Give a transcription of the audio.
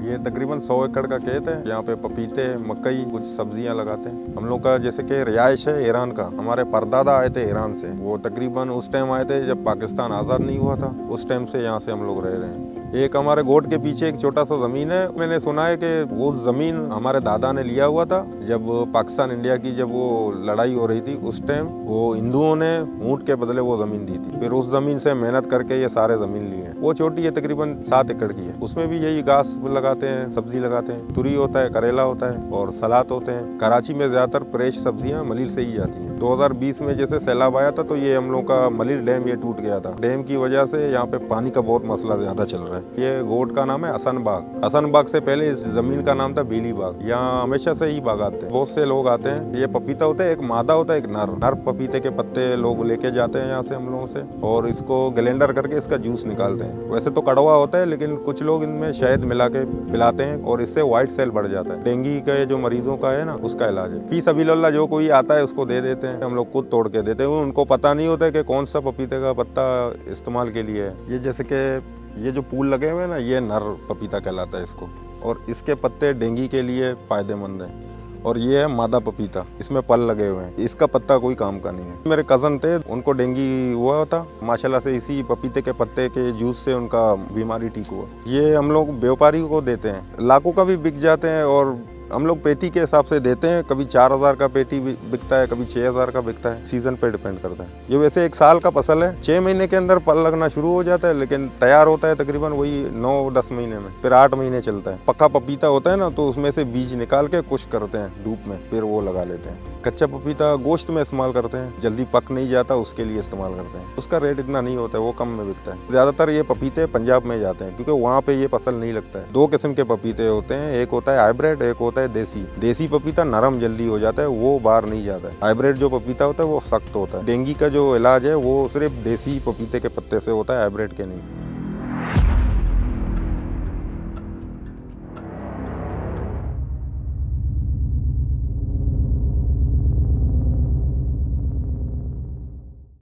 ये तकरीबन 100 एकड़ का खेत है। यहाँ पे पपीते, मकई, कुछ सब्जियां लगाते हैं। हम लोग का जैसे कि रिहाइश है ईरान का। हमारे परदादा आए थे ईरान से। वो तकरीबन उस टाइम आए थे जब पाकिस्तान आज़ाद नहीं हुआ था। उस टाइम से यहाँ से हम लोग रह रहे हैं। एक हमारे गोट के पीछे एक छोटा सा ज़मीन है। मैंने सुना है कि वो ज़मीन हमारे दादा ने लिया हुआ था जब पाकिस्तान इंडिया की जब वो लड़ाई हो रही थी। उस टाइम वो हिंदुओं ने ऊँट के बदले वो ज़मीन दी थी। फिर उस ज़मीन से मेहनत करके ये सारे ज़मीन लिए हैं। वो छोटी है, तकरीबन 7 एकड़ की है। उसमें भी यही घास लगाते हैं, सब्जी लगाते हैं। तुरी होता है, करेला होता है और सलाद होते हैं। कराची में ज़्यादातर फ्रेश सब्जियाँ मलिर से ही जाती हैं। 2020 में जैसे सैलाब आया था तो ये हम लोग का मलिर डैम ये टूट गया था। डैम की वजह से यहाँ पे पानी का बहुत मसला ज़्यादा चल रहा है। ये गोट का नाम है हसन बाग। हसन बाग से पहले इस जमीन का नाम था बेली बाग। यहाँ हमेशा से ही बाग आते हैं, बहुत से लोग आते हैं। ये पपीता होता है, एक मादा होता है, एक नर। नर पपीते के पत्ते लोग लेके जाते हैं यहाँ से हम लोगों से, और इसको ग्लेंडर करके इसका जूस निकालते हैं। वैसे तो कड़वा होता है लेकिन कुछ लोग इनमें शहद मिला के पिलाते हैं और इससे व्हाइट सेल बढ़ जाता है। डेंगू का जो मरीजों का है ना, उसका इलाज है। फी सबीलिल्लाह जो कोई आता है उसको दे देते हैं। हम लोग खुद तोड़ के देते हैं। उनको पता नहीं होता है कि कौन सा पपीते का पत्ता इस्तेमाल के लिए है। ये जैसे कि ये जो फूल लगे हुए हैं ना, ये नर पपीता कहलाता है इसको, और इसके पत्ते डेंगू के लिए फ़ायदेमंद हैं। और ये है मादा पपीता, इसमें पल लगे हुए हैं। इसका पत्ता कोई काम का नहीं है। मेरे कज़न थे, उनको डेंगू हुआ था। माशाल्लाह से इसी पपीते के पत्ते के जूस से उनका बीमारी ठीक हुआ। ये हम लोग व्यापारी को देते हैं, लाखों का भी बिक जाते हैं। और हम लोग पेटी के हिसाब से देते हैं। कभी 4000 का पेटी बिकता है, कभी 6000 का बिकता है। सीजन पे डिपेंड करता है। ये वैसे 1 साल का फसल है। 6 महीने के अंदर पल लगना शुरू हो जाता है, लेकिन तैयार होता है तकरीबन वही 9-10 महीने में। फिर 8 महीने चलता है। पक्का पपीता होता है ना, तो उसमें से बीज निकाल के कुछ करते हैं धूप में, फिर वो लगा लेते हैं। कच्चा पपीता गोश्त में इस्तेमाल करते हैं, जल्दी पक नहीं जाता उसके लिए इस्तेमाल करते हैं। उसका रेट इतना नहीं होता है, वो कम में बिकता है। ज़्यादातर ये पपीते पंजाब में जाते हैं क्योंकि वहाँ पे ये फसल नहीं लगता है। 2 किस्म के पपीते होते हैं, एक होता है हाइब्रिड, एक होता है देसी। देसी पपीता नरम जल्दी हो जाता है, वो बाहर नहीं जाता है। हाइब्रिड जो पपीता होता है वो सख्त होता है। डेंगू का जो इलाज है वो सिर्फ देसी पपीते के पत्ते से होता है, हाइब्रिड के नहीं।